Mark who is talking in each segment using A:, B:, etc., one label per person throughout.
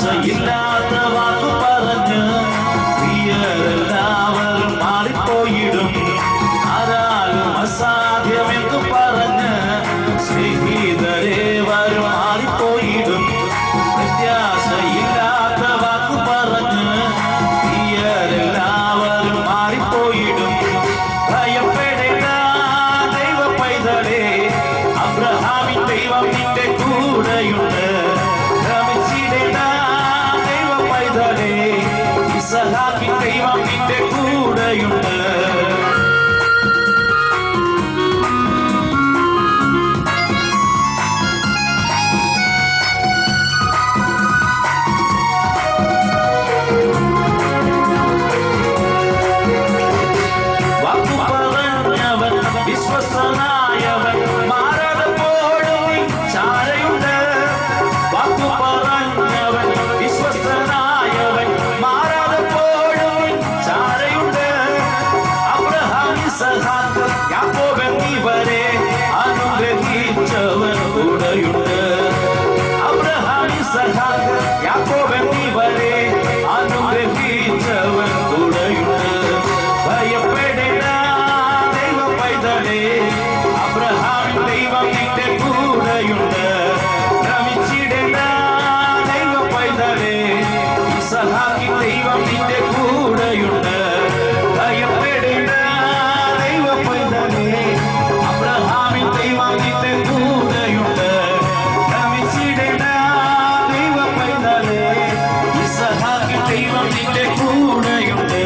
A: പ്രത്യാശയില്ലാത്ത വാക്കു പറഞ്ഞ് പ്രിയരെല്ലാവരും മാറിപ്പോയിടും. ആരാലും അസാധ്യമെന്ന് പറഞ്ഞ് സ്നേഹിതരേവരും മാറിപ്പോയിടും. പ്രത്യാശയില്ലാത്ത വാക്കു പറഞ്ഞ് പ്രിയരെല്ലാവരും മാറിപ്പോയിടും. ഭയപ്പെടേണ്ട ദൈവ പൈതലേ, അബ്രഹാമിൻ ദൈവം നിന്റെ കൂടെയുണ്ട്. ഭ്രമിച്ചിടേണ്ട ദൈവ പൈതലേ, ഇസഹാക്കിൻ ദൈവം നിന്റെ കൂടെയുണ്ട്. വിശ്വസ്തനായവൻ മാറാതെപ്പോഴും ചാരയുണ്ട്. വാക്കു പറഞ്ഞവൻ വിശ്വസ്തനായവൻ മാറാതെപ്പോഴും ചാരയുണ്ട്. അബ്രഹാം ഇസഹാക്ക് യാക്കോബ് എന്നിവരെ അനുഗ്രഹിച്ചവൻ കൂടെയുണ്ട്. അബ്രഹാം ഇസഹാക്ക് യാക്കോബ് എന്നിവരെ അനുഗ്രഹിച്ചവൻ കൂടെയുണ്ട്. ഭയപ്പെടേണ്ട അബ്രഹാമിൻ ദൈവം നിന്റെ കൂടെയുണ്ട്. ഭ്രമിച്ചിടേണ്ട ദൈവ പൈതലേ, ഇസഹാക്കിൻ ദൈവം നിന്റെ കൂടെയുണ്ട്. ഭയപ്പെടേണ്ട ദൈവ പൈതലേ, അബ്രഹാമിൻ ദൈവം നിന്റെ കൂടെയുണ്ട്. ഭ്രമിച്ചിടേണ്ട ദൈവ പൈതലേ, ഇസഹാക്കിൻ ദൈവം നിന്റെ കൂടെയുണ്ട്.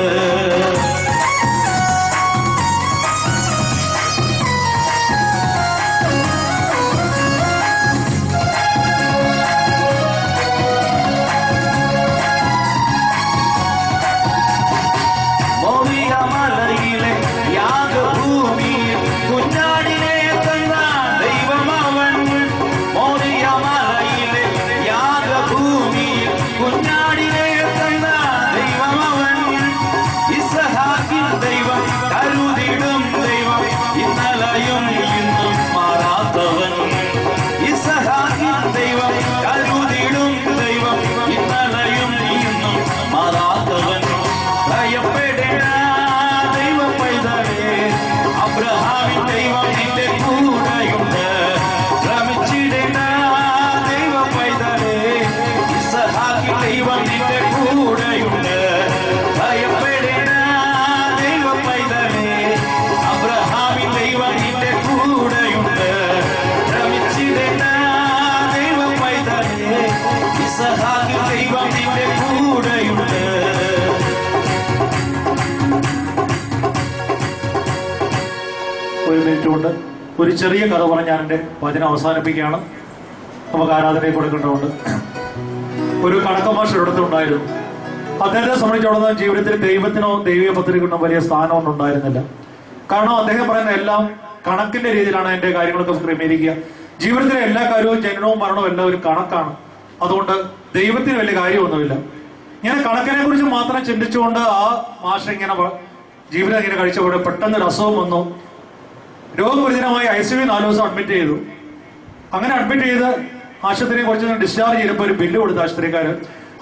A: അബ്രഹാമിൻ ദൈവം നിന്റെ കൂടെയുണ്ട്. ഭ്രമിച്ചിടേണ്ട ദൈവ പൈതലേ, ഇസഹാക്കിൻ ദൈവം നിന്റെ കൂടെയുണ്ട്. ഭയപ്പെടേണ്ട ദൈവ പൈതലേ, അബ്രഹാമിൻ ദൈവം നിന്റെ കൂടെയുണ്ട്. ഭ്രമിച്ചിടേണ്ട ദൈവ പൈതലേ, ഇസഹാക്കിൻ ദൈവം നിന്റെ കൂടെയുണ്ട്.
B: ഒരു മിനിറ്റ് കൊണ്ട് ഒരു ചെറിയ കഥ പറഞ്ഞ് ഞാൻ എൻ്റെ വചനം അവസാനിപ്പിക്കുകയാണ്. നമുക്ക് ആരാധനയെ കൊടുക്കേണ്ടതുണ്ട്. ഒരു കണക്കമാഷ് ഒരിടത്തുണ്ടായിരുന്നു. അദ്ദേഹത്തെ സംബന്ധിച്ചിടത്തോളം ജീവിതത്തിൽ ദൈവത്തിനോ ദൈവീയ പദ്ധതിക്കിനോ വലിയ സ്ഥാനമൊന്നും ഉണ്ടായിരുന്നില്ല. കാരണം അദ്ദേഹം പറയുന്ന എല്ലാം കണക്കിന്റെ രീതിയിലാണ് എൻ്റെ കാര്യങ്ങളൊക്കെ ക്രമീകരിക്കുക. ജീവിതത്തിലെ എല്ലാ കാര്യവും ജനനവും മരണവും എല്ലാം ഒരു കണക്കാണ്. അതുകൊണ്ട് ദൈവത്തിന് വലിയ കാര്യമൊന്നുമില്ല. ഇങ്ങനെ കണക്കിനെ കുറിച്ച് മാത്രം ചിന്തിച്ചുകൊണ്ട് ആ മാഷ് ഇങ്ങനെ ജീവിതം ഇങ്ങനെ കഴിച്ചപ്പോൾ പെട്ടെന്ന് ഒരു അസുഖം വന്നു. രോഗപരിചിതമായി ICU 4 ദിവസം അഡ്മിറ്റ് ചെയ്തു. അങ്ങനെ അഡ്മിറ്റ് ചെയ്ത് ആശുപത്രിയെ കുറച്ച് ഡിസ്ചാർജ് ചെയ്തപ്പോൾ ഒരു ബില്ല് കൊടുത്ത ആശുപത്രിക്കാർ.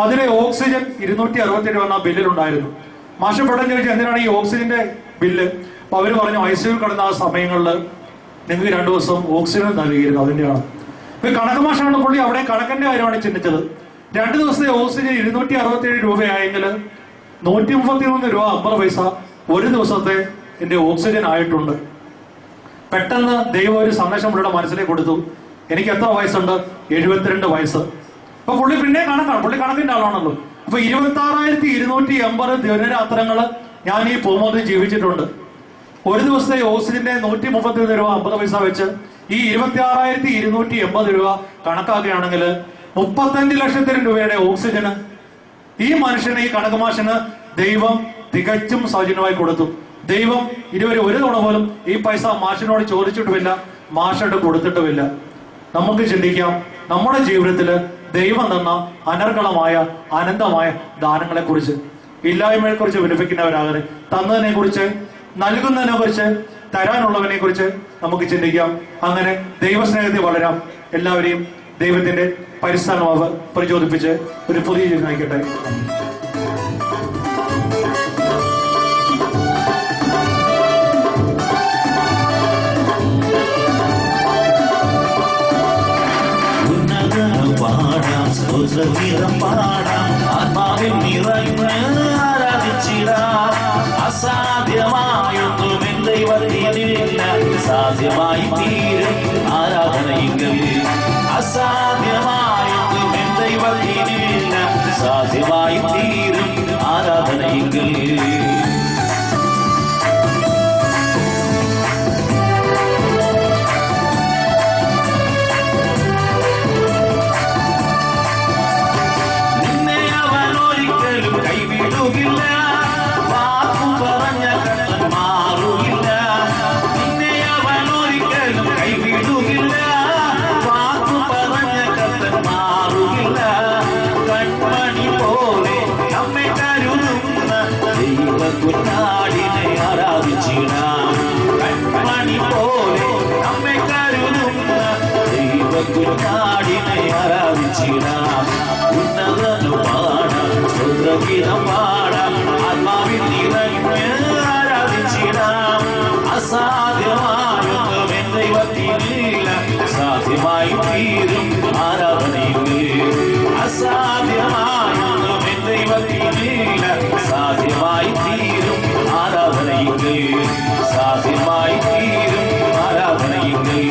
B: അതിലെ ഓക്സിജൻ 267 രൂപ ബില്ലിലുണ്ടായിരുന്നു. മാഷ് പെട്ടെന്ന് ചോദിച്ചു, എന്തിനാണ് ഈ ഓക്സിജന്റെ ബില്ല്? അപ്പൊ അവർ പറഞ്ഞു, ICU കിടന്ന ആ സമയങ്ങളിൽ നിങ്ങൾക്ക് 2 ദിവസം ഓക്സിജൻ നൽകിയിരുന്നു, അതിന്റെയാണ്. ഇപ്പൊ കണക്ക് മാഷാണ് പുള്ളി അവിടെ കണക്കിന്റെ കാര്യമാണ് ചിന്തിച്ചത്. 2 ദിവസത്തെ ഓക്സിജൻ 267 രൂപയായെങ്കിൽ 133 രൂപ 50 പൈസ ഒരു ദിവസത്തെ എന്റെ ഓക്സിജൻ ആയിട്ടുണ്ട്. പെട്ടെന്ന് ദൈവം ഒരു സന്ദേശം പുള്ളിയുടെ മനസ്സിലേക്ക് കൊടുത്തു. എനിക്ക് എത്ര വയസ്സുണ്ട്? 72 വയസ്സ്. അപ്പൊ പുള്ളി പിന്നെ കണക്കാണ്, പുള്ളി കണക്കിന്റെ ആളാണല്ലോ. അപ്പൊ 26,280 ദിനരാത്രങ്ങള് ഞാൻ ഈ ഭൂമിയിൽ ജീവിച്ചിട്ടുണ്ട്. ഒരു ദിവസത്തെ ഓക്സിജന്റെ 133 രൂപ 50 പൈസ വെച്ച് ഈ 26,280 രൂപ കണക്കാക്കുകയാണെങ്കിൽ 35 ലക്ഷത്തിന് രൂപയുടെ ഓക്സിജന് ഈ മനുഷ്യന്, ഈ കണക്കുമാഷന് ദൈവം തികച്ചും സൗജന്യമായി കൊടുത്തു. ദൈവം ഇതുവരെ ഒരു തവണ പോലും ഈ പൈസ മാഷിനോട് ചോദിച്ചിട്ടുമില്ല, മാഷോട് കൊടുത്തിട്ടുമില്ല. നമുക്ക് ചിന്തിക്കാം, നമ്മുടെ ജീവിതത്തില് ദൈവം തന്ന അനർഗളമായ അനന്തമായ ദാനങ്ങളെ കുറിച്ച്, ഇല്ലായ്മയെ കുറിച്ച് വിലപിക്കുന്നവരാകരുത്. തന്നതിനെ കുറിച്ച്, നൽകുന്നതിനെ കുറിച്ച്, തരാനുള്ളവനെ കുറിച്ച് നമുക്ക് ചിന്തിക്കാം. അങ്ങനെ ദൈവസ്നേഹത്തിൽ വളരാം. എല്ലാവരെയും ദൈവത്തിന്റെ പരിസ്ഥാനമാവ് പ്രചോദിപ്പിച്ച് ഒരു പുതിയ ജീവിതം നയിക്കട്ടെ.
A: പാടാം സ്തോത്രഗീതം പാടാം ആത്മാവിൽ നിറഞ്ഞ് ആരാധിച്ചിടാം. അസാധ്യമായൊന്നും എൻ ദൈവത്തിനില്ല, സാധ്യമായി തീരും ആരാധനയെങ്കിൽ. അസാധ്യമായൊന്നും എൻ ദൈവത്തിനില്ല, സാധ്യമായി തീരും ആരാധനയെങ്കിൽ. കുഞ്ഞാടിനെ ആരാധിച്ചിടാം. കൺമണി പോലെ നമ്മെ കരുതുന്ന ദൈവകുഞ്ഞാടിനെ ആരാധിച്ചിടാം. ഉന്നതനു പാടാം, സ്തോത്രഗീതം പാടാം, ആത്മാവിൽ നിറഞ്ഞ് ആരാധിച്ചിടാം. അസാധ്യമായൊന്നും എൻ ദൈവത്തിനില്ല, സാധ്യമായി തീരും ആരാധനയെങ്കിൽ. അസാധ്യമായൊന്നും എൻ ദൈവത്തിനില്ല, സാധ്യമായി തീരും ആരാധനയെങ്കിൽ. സാധ്യമായി തീരും ആരാധനയെങ്കിൽ.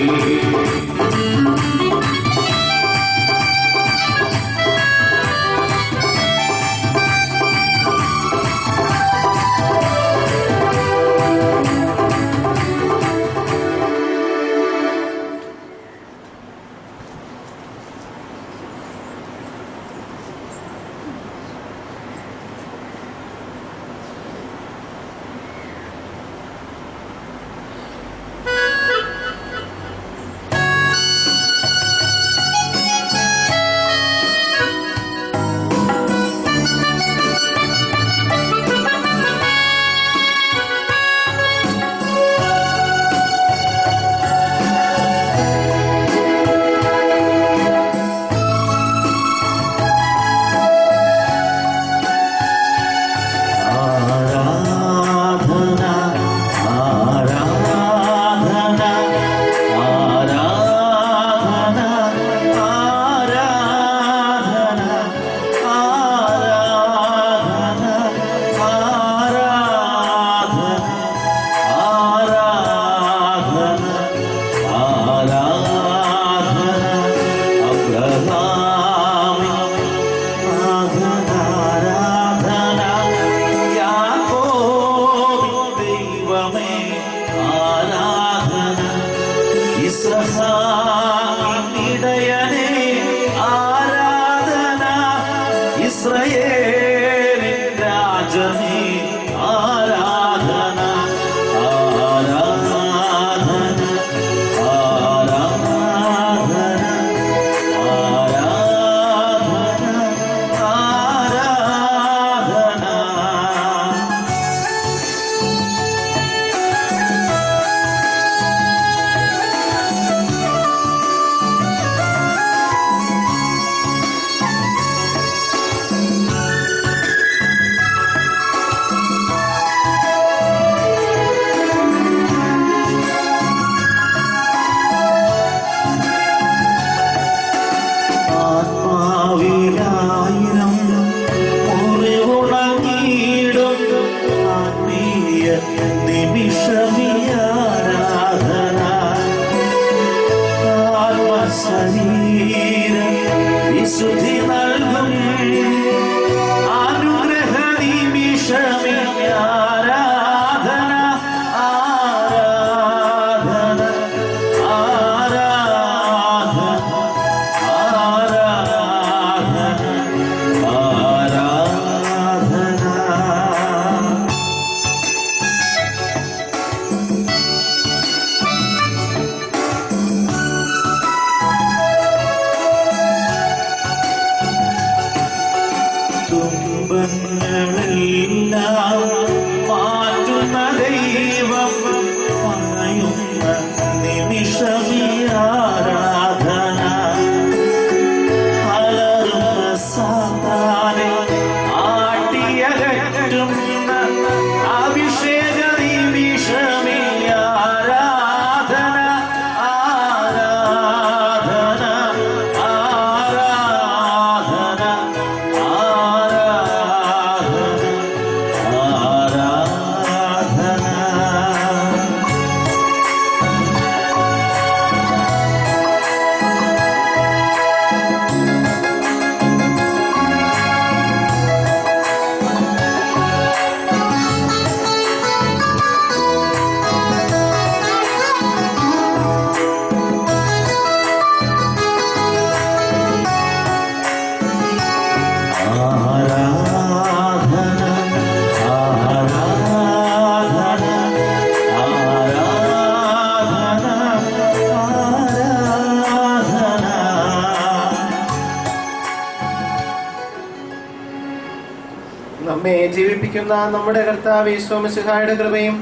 C: ജീവിപ്പിക്കുന്ന നമ്മുടെ കർത്താവ് യേശു മിശിഹായുടെ കൃപയും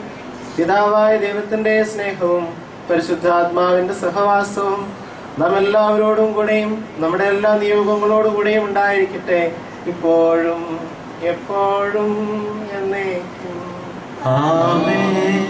C: പിതാവായ ദൈവത്തിന്റെ സ്നേഹവും പരിശുദ്ധാത്മാവിന്റെ സഹവാസവും നാം എല്ലാവരോടും കൂടെയും നമ്മുടെ എല്ലാ നിയോഗങ്ങളോടും കൂടെയും ഉണ്ടായിരിക്കട്ടെ, ഇപ്പോഴും എപ്പോഴും എന്നേക്കും.
D: ആരാധനയും